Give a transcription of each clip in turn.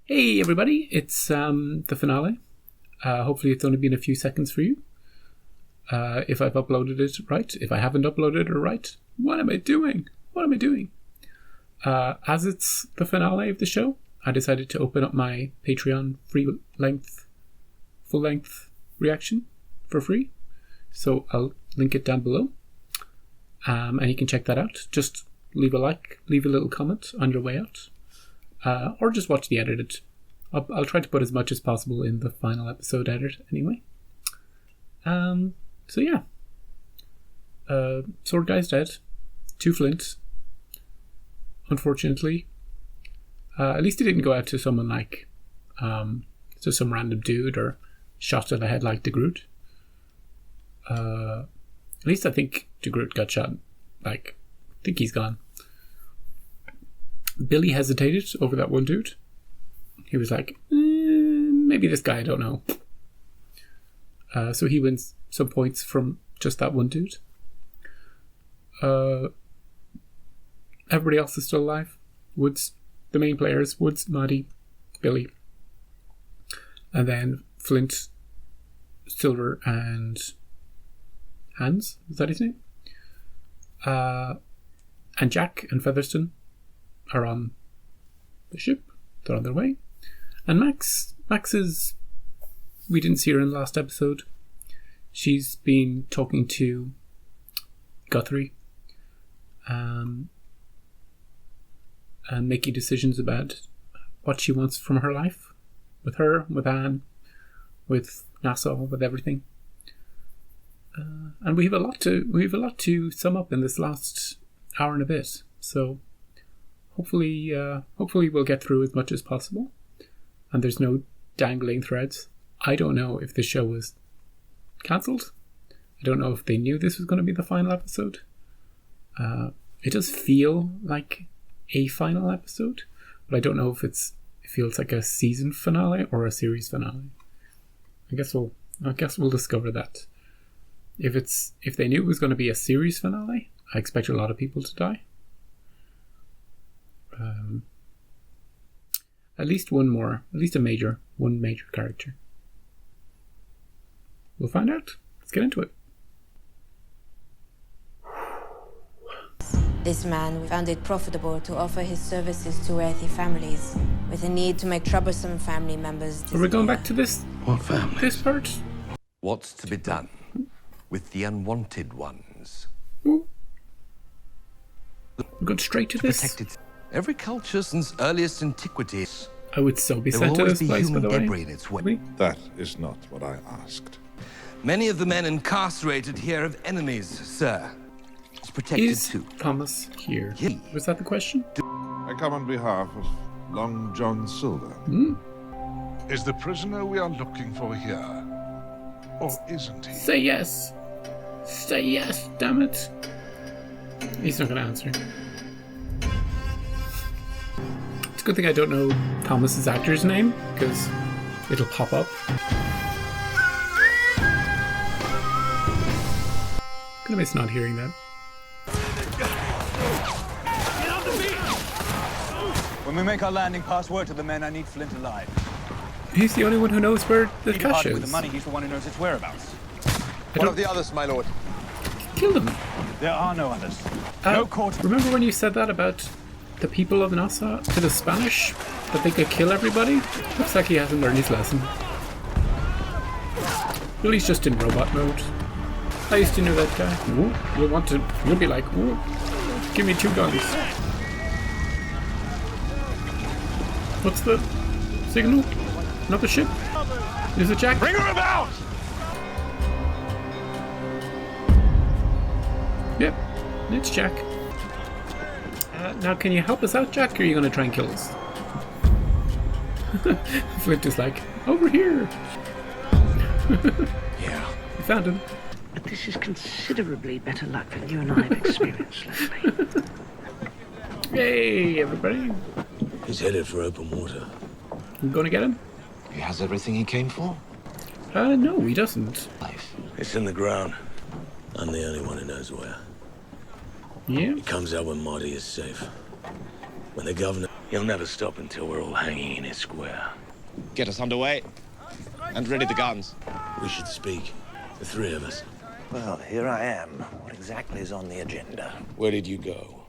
Hey everybody, it's the finale. Hopefully it's only been a few seconds for you. If I've uploaded it right, if I haven't uploaded it right, what am I doing? As it's the finale of the show, I decided to open up my Patreon full-length reaction for free. So I'll link it down below. And you can check that out. Just leave a like, leave a little comment on your way out. Or just watch the edited. I'll try to put as much as possible in the final episode edit anyway. So yeah. Sword Guy's dead. 2 Flint. Unfortunately. At least he didn't go out to someone like, to some random dude or shot to the head like the Groot. At least I think the Groot got shot. I think he's gone. Billy hesitated over that one dude. He was like, maybe this guy, I don't know. So he wins some points from just that one dude. Everybody else is still alive. Woods, the main players, Woods, Maddie, Billy. And then Flint, Silver, and Hans, is that his name? And Jack and Featherston are on the ship. They're on their way. And Max is... We didn't see her in the last episode. She's been talking to Guthrie. And making decisions about what she wants from her life. With her, with Anne, with Nassau, with everything. And we have a lot to sum up in this last hour and a bit. So hopefully we'll get through as much as possible. And there's no dangling threads. I don't know if the show was cancelled. I don't know if they knew this was going to be the final episode. It does feel like a final episode, but I don't know if it feels like a season finale or a series finale. I guess we'll discover that. If they knew it was going to be a series finale, I expect a lot of people to die. At least one major character. We'll find out. Let's get into it. This man found it profitable to offer his services to wealthy families, with a need to make troublesome family members disappear. Are we going back to this? What family? This part? What's to be done with the unwanted ones? Ooh. We're going straight to this? Protected. Every culture since earliest antiquity. I would so be There sent will to always this be place, by human the way. debris in its way. That is not what I asked. Many of the men incarcerated here have enemies, sir. It's protected Is too. Thomas here? He- Was that the question? I come on behalf of Long John Silver. Is the prisoner we are looking for here? Or isn't he? Say yes. Say yes, damn it. He's not going to answer. It's a good thing I don't know Thomas's actor's name, because it'll pop up. Gonna miss not hearing that. When we make our landing, pass word to the men I need Flint alive. He's the only one who knows where the He cache departed with is. the money, he's the one who knows its whereabouts. One of the others, my lord. Killed him. There are no others. No court. Remember when you said that about the people of Nassau to the Spanish? That they could kill everybody? Looks like he hasn't learned his lesson. Well, he's just in robot mode. I used to know that guy. Ooh, you'll be like, ooh, give me 2 guns. What's the signal? Another ship? Is it Jack? Bring her about! Yep, it's Jack. Now, can you help us out, Jack, or are you going to try and kill us? Flint is like, over here. Yeah. We found him. But this is considerably better luck than you and I have experienced lately. Yay, everybody. He's headed for open water. You going to get him? He has everything he came for? No, he doesn't. It's in the ground. I'm the only one who knows where. Yeah? He comes out when Marty is safe. When the governor... He'll never stop until we're all hanging in his square. Get us underway. And ready the guns. We should speak. The three of us. Well, here I am. What exactly is on the agenda? Where did you go?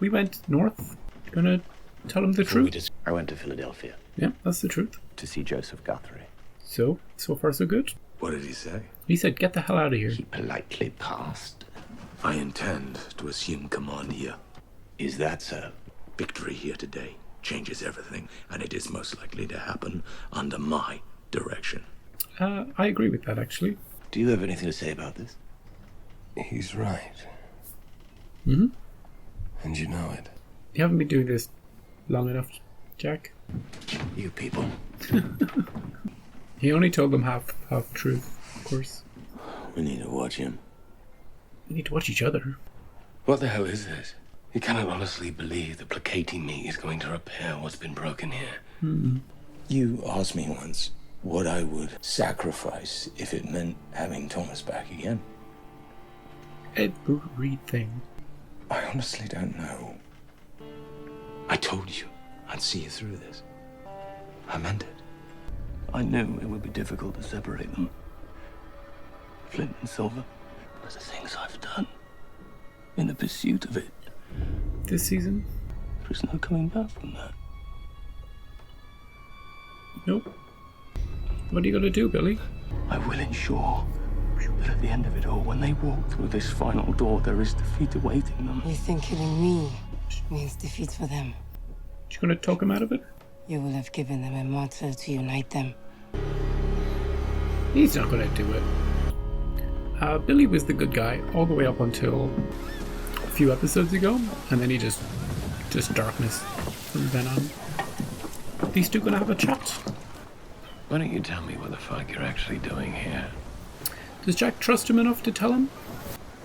We went north. Gonna tell him the truth. I went to Philadelphia Yeah, that's the truth. to see Joseph Guthrie. So far so good. What did he say? He said, get the hell out of here. He politely passed. I intend to assume command here. Is that so? Victory here today changes everything, and it is most likely to happen under my direction. I agree with that, actually. Do you have anything to say about this? He's right. Mm-hmm. And you know it. You haven't been doing this long enough, Jack. You people. He only told them half truth, of course. We need to watch him. We need to watch each other. What the hell is this? You cannot honestly believe that placating me is going to repair what's been broken here. Mm-hmm. You asked me once what I would sacrifice if it meant having Thomas back again. Everything. I honestly don't know. I told you I'd see you through this. I meant it. I knew it would be difficult to separate them. Flint and Silver. But the things I've done in the pursuit of it. This season? There's no coming back from that. Nope. What are you gonna do, Billy? I will ensure that at the end of it all, when they walk through this final door, there is defeat awaiting them. You think killing me means defeat for them? You gonna talk him out of it? You will have given them a motto to unite them. He's not gonna do it. Billy was the good guy all the way up until a few episodes ago, and then he just darkness from then on. These two gonna have a chat. Why don't you tell me what the fuck you're actually doing here? Does Jack trust him enough to tell him?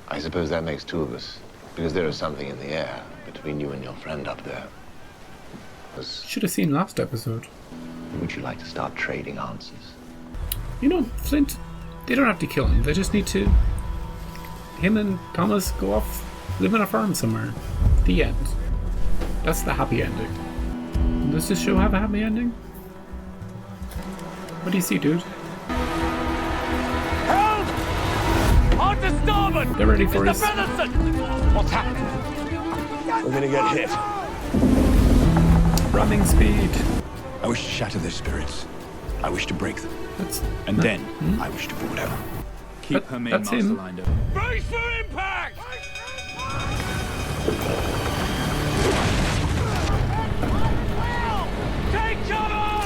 I suppose that makes two of us. Because there is something in the air between you and your friend up there. Should have seen last episode. Would you like to start trading answers? You know, Flint, they don't have to kill him. They just need to... Him and Thomas go off, live on a farm somewhere. The end. That's the happy ending. Does this show have a happy ending? What do you see, dude? Help! On to starboard! They're ready for Mr. us. Featherstone! What's happened? We're gonna get hit. Running speed. I wish to shatter their spirits. I wish to break them. And then, I wish to pull it out. Keep her main that's him. mastermind up. Brace for impact! Take cover!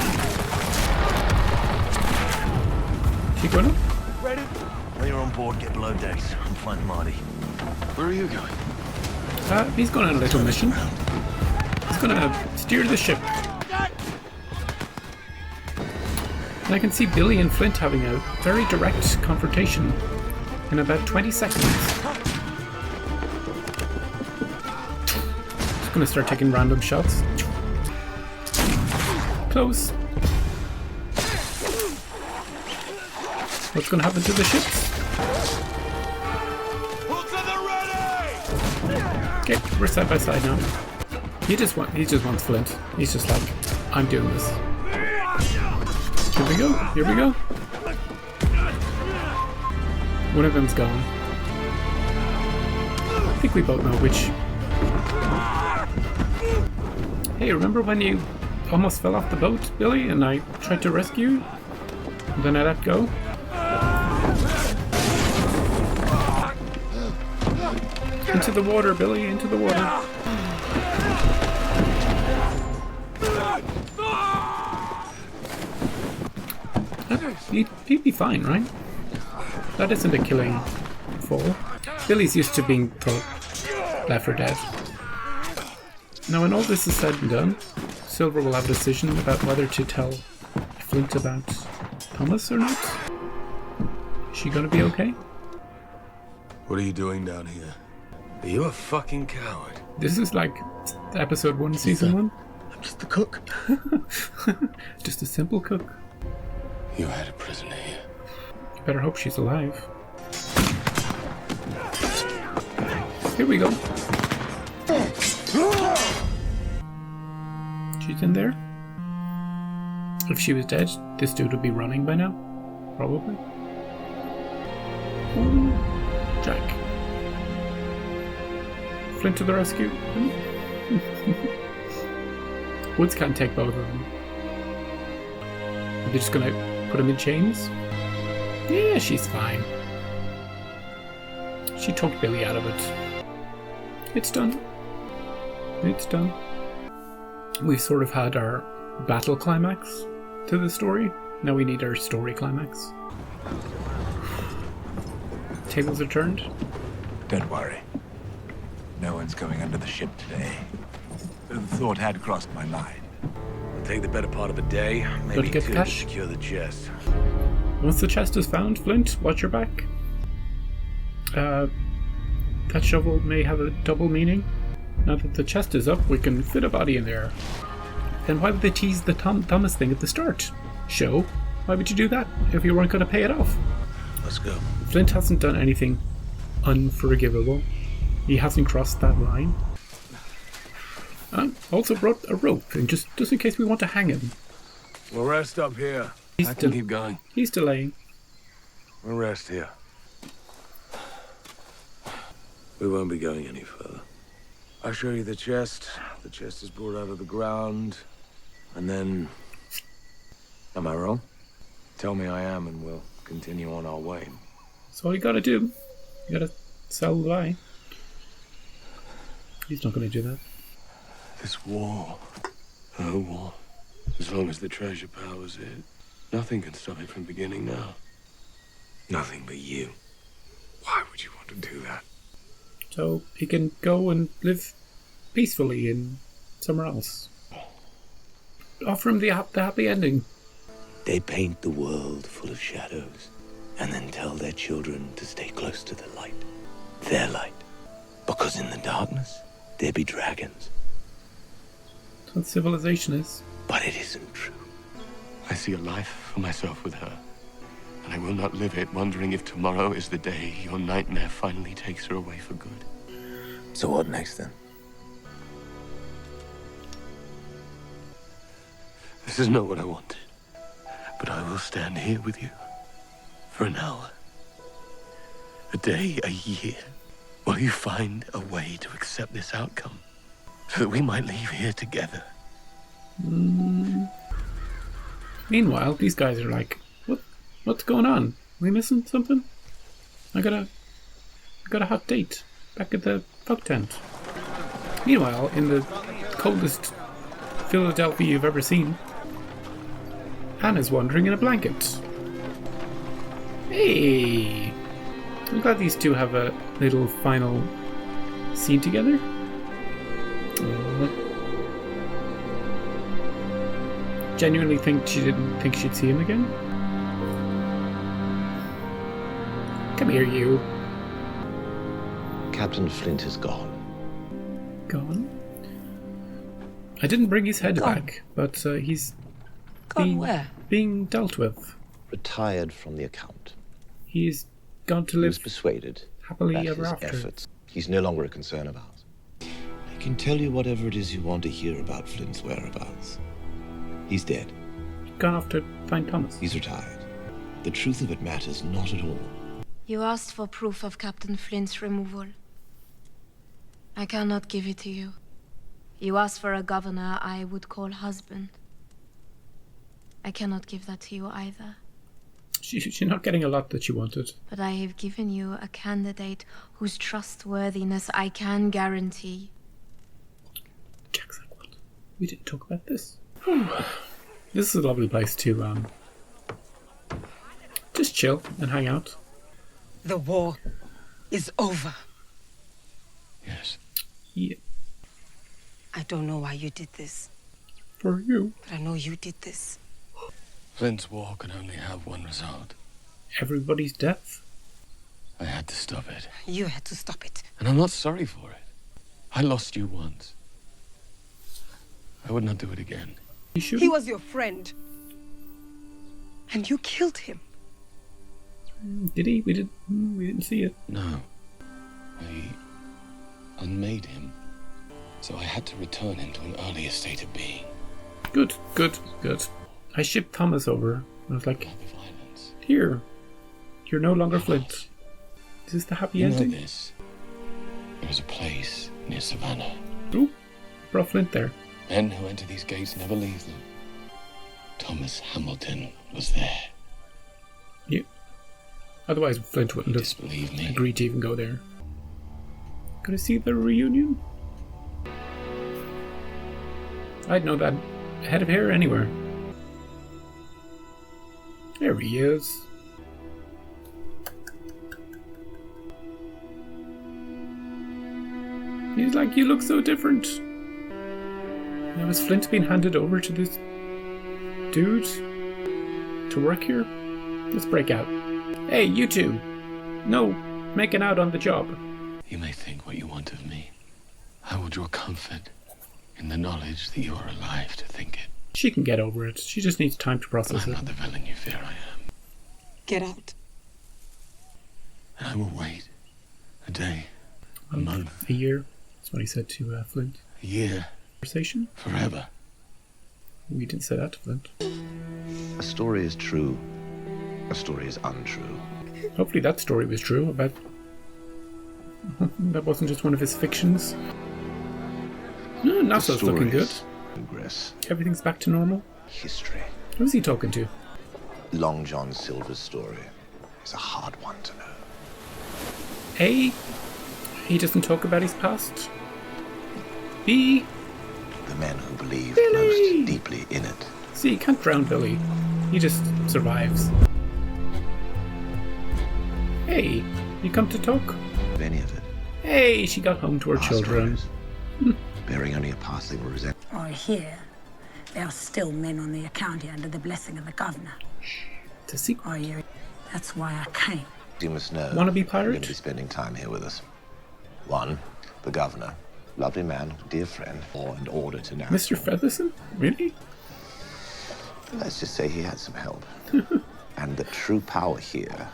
Keep going up. Ready? When you're on board, get below decks. I'm finding Marty. Where are you going? He's going on a little mission. He's gonna steer the ship. And I can see Billy and Flint having a very direct confrontation in about 20 seconds. Just gonna start taking random shots. Close. What's gonna happen to the ships? Okay, we're side by side now. He just wants Flint. He's just like, I'm doing this. Here we go. Here we go. One of them's gone. I think we both know which. Hey, remember when you almost fell off the boat, Billy, and I tried to rescue you? And then I let go? Into the water, Billy, into the water. He'd be fine, right? That isn't a killing fall. Billy's used to being left for dead. Now, when all this is said and done, Silver will have a decision about whether to tell Flint about Thomas or not. Is she gonna be okay? What are you doing down here? Are you a fucking coward? This is like episode 1, season 1. I'm just the cook. Just a simple cook. You had a prisoner here. You better hope she's alive. Here we go. She's in there. If she was dead, this dude would be running by now. Probably. Ooh, Jack. Flint to the rescue. Woods can't take both of them. Are they just gonna put him in chains? Yeah, she's fine. She talked Billy out of it. It's done. It's done. We've sort of had our battle climax to the story. Now we need our story climax. Tables are turned. Don't worry. No one's going under the ship today. The thought had crossed my mind. It'll take the better part of a day, maybe get two, to cash? secure the chest. Once the chest is found, Flint, watch your back. That shovel may have a double meaning. Now that the chest is up, we can fit a body in there. Then why would they tease the Thomas thing at the start? Show? Why would you do that if you weren't going to pay it off? Let's go. Flint hasn't done anything unforgivable. He hasn't crossed that line. Also brought a rope, and just in case we want to hang him. We'll rest up here. I can keep going. He's delaying. We'll rest here. We won't be going any further. I'll show you the chest. The chest is brought out of the ground. And then... Am I wrong? Tell me I am and we'll continue on our way. That's all you gotta do. You gotta sell the lie. He's not gonna do that. This war, her war, as long as the treasure powers it, nothing can stop it from beginning now. Nothing but you. Why would you want to do that? So he can go and live peacefully in somewhere else. Offer him the happy ending. They paint the world full of shadows and then tell their children to stay close to the light. Their light. Because in the darkness, there be dragons. That's what civilization is. But it isn't true. I see a life for myself with her, and I will not live it wondering if tomorrow is the day your nightmare finally takes her away for good. So what next then? This is not what I wanted, but I will stand here with you for an hour, a day, a year, while you find a way to accept this outcome, so that we might leave here together. Meanwhile, these guys are like, what's going on? Are we missing something? I got a hot date back at the pub tent. Meanwhile, in the coldest Philadelphia you've ever seen, Hannah's wandering in a blanket. Hey! I'm glad these two have a little final scene together. Genuinely think she didn't think she'd see him again. Come here, you. Captain Flint is gone. Gone? I didn't bring his head back, but he's being dealt with. Retired from the account. He's gone to He live was persuaded happily that ever his after. efforts. He's no longer a concern of ours. I can tell you whatever it is you want to hear about Flint's whereabouts. He's dead. Gone off to find Thomas. He's retired. The truth of it matters not at all. You asked for proof of Captain Flint's removal. I cannot give it to you. You asked for a governor I would call husband. I cannot give that to you either. She's not getting a lot that she wanted. But I have given you a candidate whose trustworthiness I can guarantee. Jack's like, what? We didn't talk about this. This is a lovely place to just chill and hang out. The war is over. Yes. Yeah. I don't know why you did this, For you. but I know you did this. Flint's war can only have one result. Everybody's death. I had to stop it. You had to stop it. And I'm not sorry for it. I lost you once. I would not do it again. You should. He was your friend. And you killed him. Did he? We didn't see it. No. I unmade him. So I had to return him to an earlier state of being. Good. I shipped Thomas over. I was like, here, you're no longer Flint. Is this the happy ending? This. There is a place near Savannah. Oh, brought Flint there. Men who enter these gates never leave them. Thomas Hamilton was there. Yeah. Otherwise, Flint wouldn't have agreed to even go there. Gonna see the reunion? I'd know that head of hair anywhere. There he is. He's like, you look so different. Now is Flint being handed over to this dude to work here? Let's break out. Hey, you two! No making out on the job. You may think what you want of me. I will draw comfort in the knowledge that you are alive to think it. She can get over it. She just needs time to process I'm it. not the villain you fear I am. Get out. And I will wait. A day. A month. A year. That's what he said to Flint. A year. Conversation? Forever. We didn't say that to Flint. A story is true. A story is untrue. Hopefully that story was true about... that wasn't just one of his fictions. No, Nasso's looking good. Progress. Everything's back to normal. History. Who's he talking to? Long John Silver's story is a hard one to know. A, he doesn't talk about his past. B, the men who believe Billy. most deeply in it. C, you can't drown Billy. He just survives. Hey, you come to talk? Of any of it. Hey, she got home to her children. Bearing only a passing resentment. I hear there are still men on the account here under the blessing of the governor. It's a secret. I hear. That's why I came. You must know. Wanna be You're pirate? going to be spending time here with us. One, the governor. Lovely man, dear friend. Or in order to know. Mr. Featherson? Really? Let's just say he had some help. And the true power here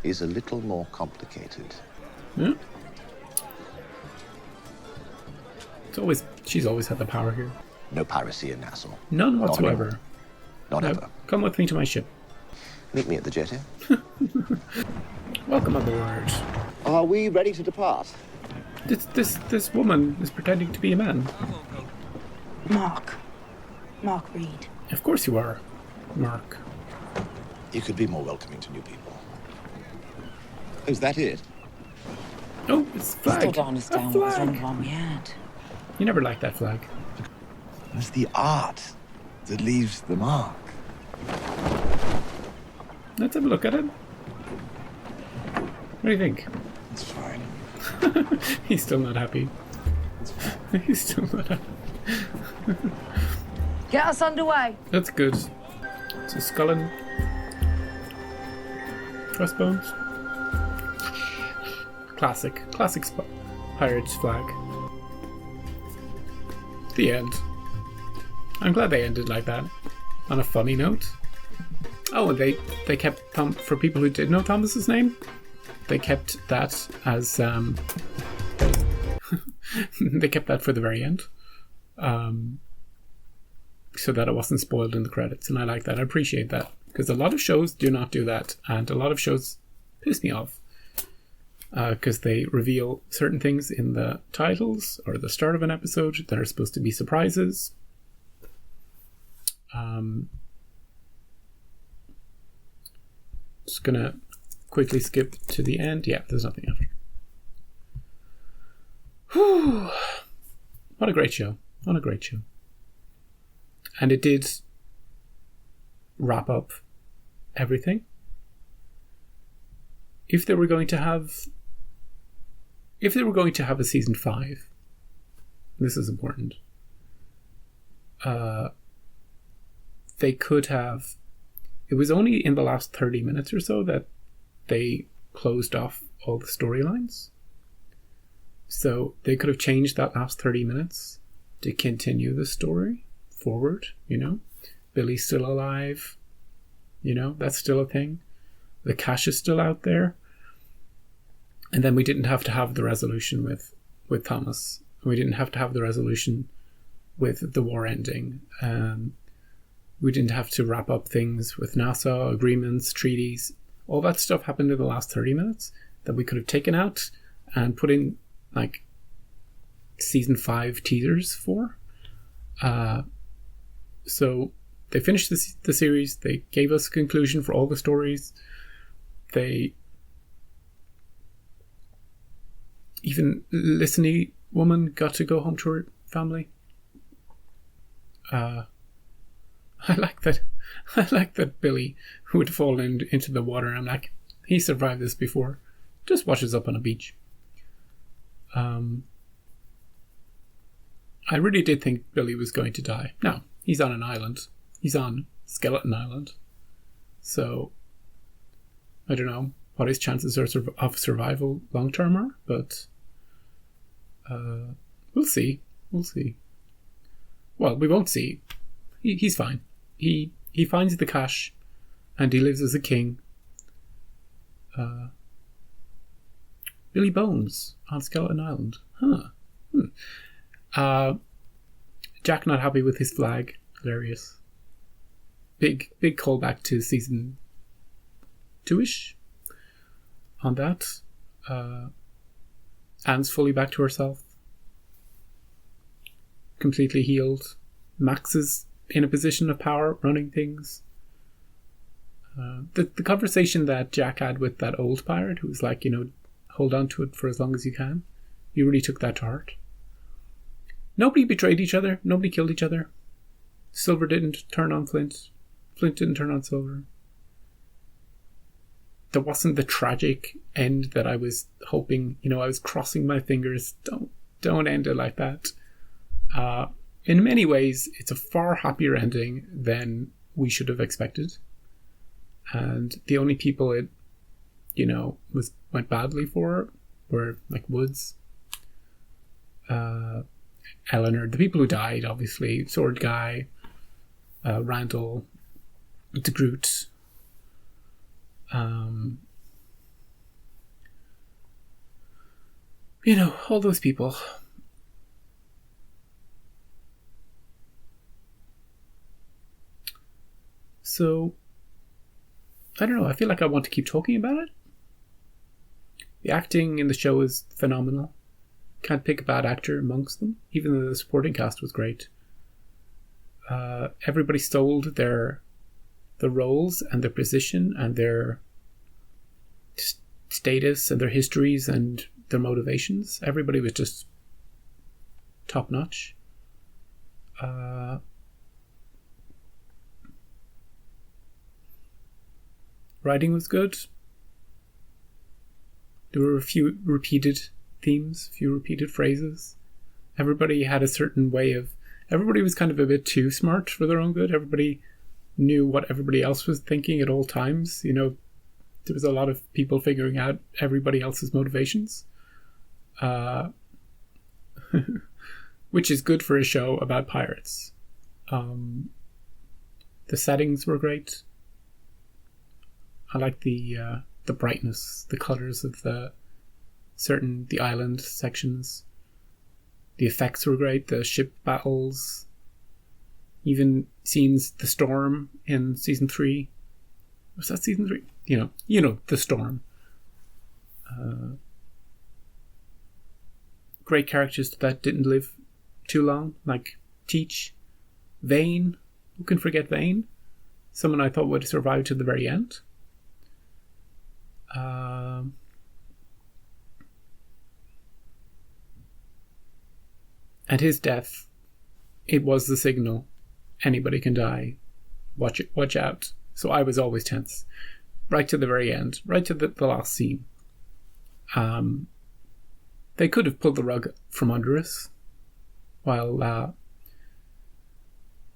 is a little more complicated. Yeah. She's always had the power here. No piracy in Nassau. None whatsoever. Not Now, ever. come with me to my ship. Meet me at the jetty. Welcome aboard. Are we ready to depart? This woman is pretending to be a man. Mark Reed. Of course you are, Mark. You could be more welcoming to new people. Is that it? Oh, it's a flag. Still don't understand A what was wrong flag. with one we had. You never liked that flag. It's the art that leaves the mark. Let's have a look at it. What do you think? It's fine. He's still not happy. He's still not happy. Get us underway. That's good. It's a skull and crossbones. Classic pirate's flag. The end. I'm glad they ended like that, on a funny note. Oh, and they kept for people who did know Thomas's name, they kept that as they kept that for the very end, so that it wasn't spoiled in the credits, and I like that. I appreciate that, because a lot of shows do not do that, and a lot of shows piss me off because they reveal certain things in the titles or the start of an episode that are supposed to be surprises. Just gonna quickly skip to the end. Yeah, there's nothing after. Whew. What a great show. What a great show. And it did wrap up everything. If they were going to have a season 5, this is important. They could have. It was only in the last 30 minutes or so that they closed off all the storylines. So they could have changed that last 30 minutes to continue the story forward, you know. Billy's still alive, you know, that's still a thing. The cash is still out there. And then we didn't have to have the resolution with Thomas. We didn't have to have the resolution with the war ending. We didn't have to wrap up things with Nassau, agreements, treaties. All that stuff happened in the last 30 minutes that we could have taken out and put in like season 5 teasers for. So they finished the series. They gave us a conclusion for all the stories. Even Lissany woman got to go home to her family. I like that Billy would fall into the water. I'm like, he survived this before. Just washes up on a beach. I really did think Billy was going to die. No, he's on an island. He's on Skeleton Island. So, I don't know what his chances of survival long term are, but we'll see. We'll see. Well, we won't see. He's fine. He finds the cash, and he lives as a king. Billy Bones on Skeleton Island. Jack not happy with his flag. Hilarious. Big callback to season 2-ish on that. Anne's fully back to herself. Completely healed. Max is in a position of power, running things. The conversation that Jack had with that old pirate who was like, hold on to it for as long as you can. He really took that to heart. Nobody betrayed each other. Nobody killed each other. Silver didn't turn on Flint. Flint didn't turn on Silver. There wasn't the tragic end that I was hoping. I was crossing my fingers. Don't end it like that. In many ways, it's a far happier ending than we should have expected. And the only people it, went badly for were like Woods, Eleanor, the people who died, obviously, Sword Guy, Randall, the Groot, all those people. So, I don't know, I feel like I want to keep talking about it. The acting in the show is phenomenal. Can't pick a bad actor amongst them, even though the supporting cast was great. Everybody sold the roles and their position and their status and their histories and their motivations. Everybody was just top notch. Writing was good. There were a few repeated themes, a few repeated phrases. Everybody had a certain way of... Everybody was kind of a bit too smart for their own good. Everybody knew what everybody else was thinking at all times. There was a lot of people figuring out everybody else's motivations. Which is good for a show about pirates. The settings were great. I like the brightness, the colors of the island sections. The effects were great, the ship battles, even scenes, the storm in season 3. Was that season 3? The storm. Great characters that didn't live too long, like Teach, Vane. Who can forget Vane? Someone I thought would survive to the very end. And his death, it was the signal. Anybody can die. Watch out. So I was always tense. Right to the very end. Right to the last scene. They could have pulled the rug from under us. While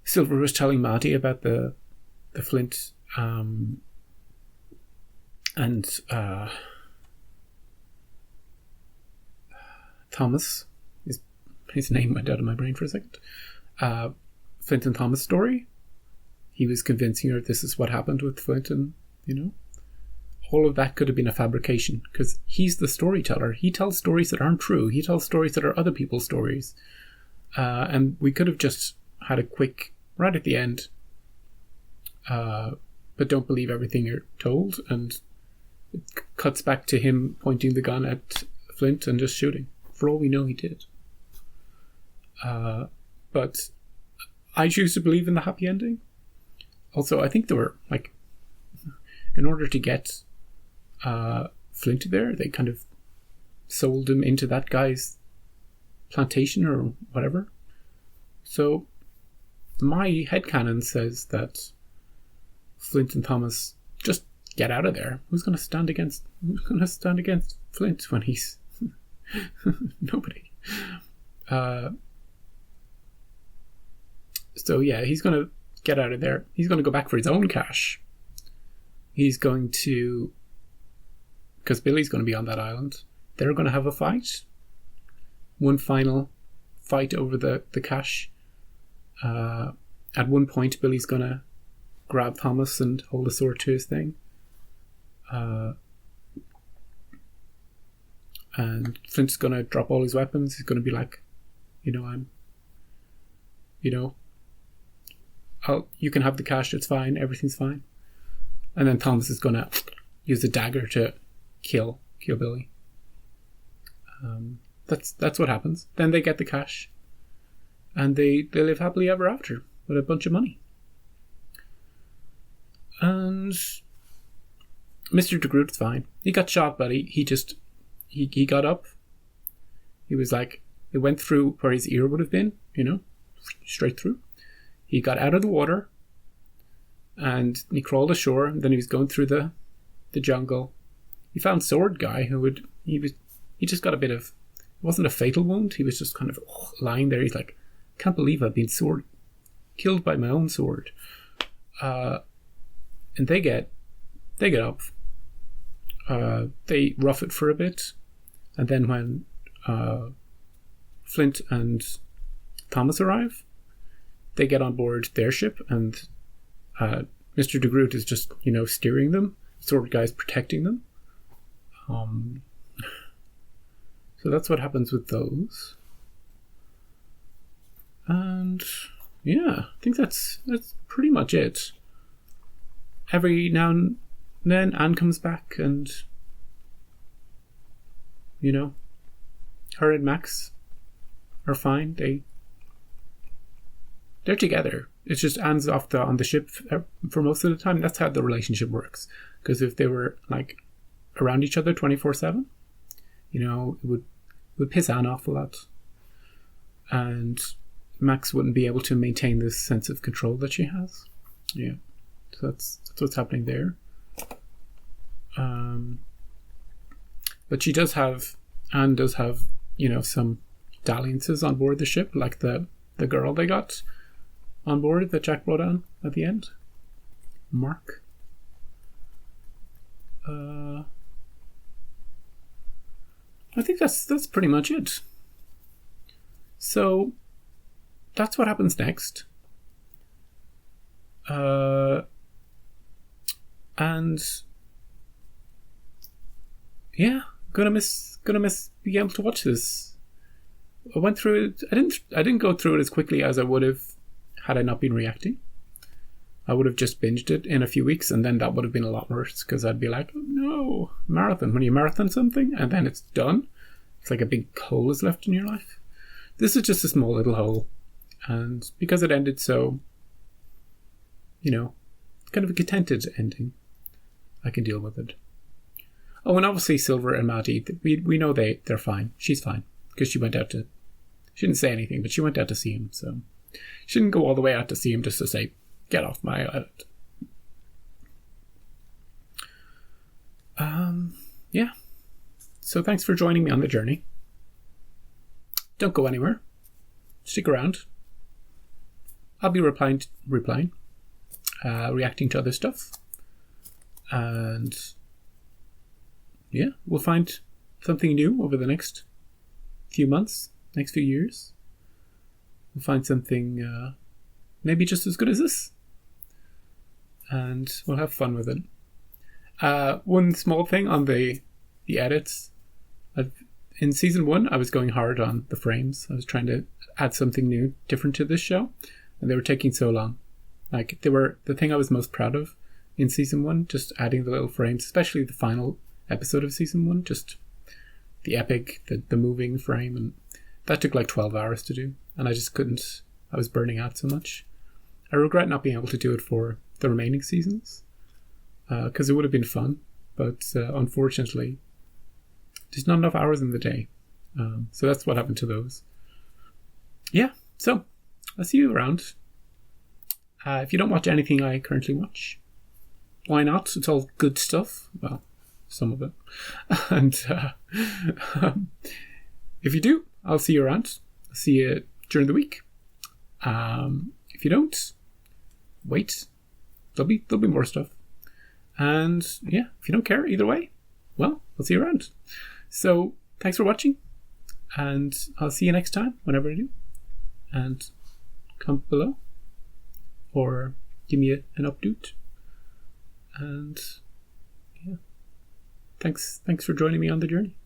Silver was telling Marty about the Flint and Thomas. His name went out of my brain for a second. Flint and Thomas story. He was convincing her this is what happened with Flint and, all of that could have been a fabrication because he's the storyteller. He tells stories that aren't true. He tells stories that are other people's stories. And we could have just had a quick, right at the end, but don't believe everything you're told, and it cuts back to him pointing the gun at Flint and just shooting. For all we know, he did. But I choose to believe in the happy ending. Also, I think they were, like, in order to get Flint there, they kind of sold him into that guy's plantation or whatever. So my headcanon says that Flint and Thomas just get out of there. Who's going to stand against Flint when he's nobody? So yeah, he's going to get out of there. He's going to go back for his own cash. He's going to, because Billy's going to be on that island. They're going to have a fight. One final fight over the cash. At one point, Billy's going to grab Thomas and hold a sword to his thing. And Flint's going to drop all his weapons. He's going to be like, you can have the cash, it's fine, everything's fine. And then Thomas is going to use the dagger to kill Billy. That's what happens. Then they get the cash, and they live happily ever after with a bunch of money. And Mr. de Groot's fine. He got shot, but he got up. He was like, it went through where his ear would have been, straight through. He got out of the water, and he crawled ashore. And then he was going through the jungle. He found Sword Guy, he just got a bit of, it wasn't a fatal wound. He was just kind of lying there. He's like, can't believe I've been killed by my own sword. And they get up. They rough it for a bit, and then when Flint and Thomas arrive, they get on board their ship, and Mr. de Groot is just, steering them. Sword Guy's protecting them. So that's what happens with those. And yeah, I think that's pretty much it. Every now and then Anne comes back, and her and Max are fine. They're together. It's just Anne's off on the ship for most of the time. That's how the relationship works. Because if they were like around each other 24/7, it would piss Anne off a lot, and Max wouldn't be able to maintain this sense of control that she has. Yeah, so that's what's happening there. But Anne does have some dalliances on board the ship, like the girl they got on board that Jack brought on at the end, Mark. I think that's pretty much it. So that's what happens next. And yeah, gonna miss being able to watch this. I went through it. I didn't go through it as quickly as I would have had I not been reacting. I would have just binged it in a few weeks, and then that would have been a lot worse, because I'd be like, oh, no, marathon. When you marathon something and then it's done, it's like a big hole is left in your life. This is just a small little hole, and because it ended so, kind of a contented ending, I can deal with it. Oh, and obviously Silver and Maddie, we know they're fine. She's fine, because she didn't say anything, but she went out to see him, so she didn't go all the way out to see him just to say, get off my island. Yeah. So thanks for joining me on the journey. Don't go anywhere. Stick around. I'll be replying, reacting to other stuff. And yeah, we'll find something new over the next few months, next few years. We'll find something maybe just as good as this. And we'll have fun with it. One small thing on the edits. in season 1, I was going hard on the frames. I was trying to add something new, different to this show, and they were taking so long. Like, they were the thing I was most proud of in season 1, just adding the little frames, especially the final episode of season 1, just the epic, the moving frame, and that took like 12 hours to do, and I just couldn't. I was burning out so much. I regret not being able to do it for the remaining seasons, because it would have been fun, but unfortunately, there's not enough hours in the day. So that's what happened to those. Yeah, so I'll see you around. If you don't watch anything I currently watch, why not? It's all good stuff. Well, some of it. And if you do, I'll see you around. I'll see you during the week. If you don't, wait. There'll be more stuff. And yeah, if you don't care either way, well, I'll see you around. So thanks for watching, and I'll see you next time whenever I do. And comment below or give me an update. And yeah, thanks for joining me on the journey.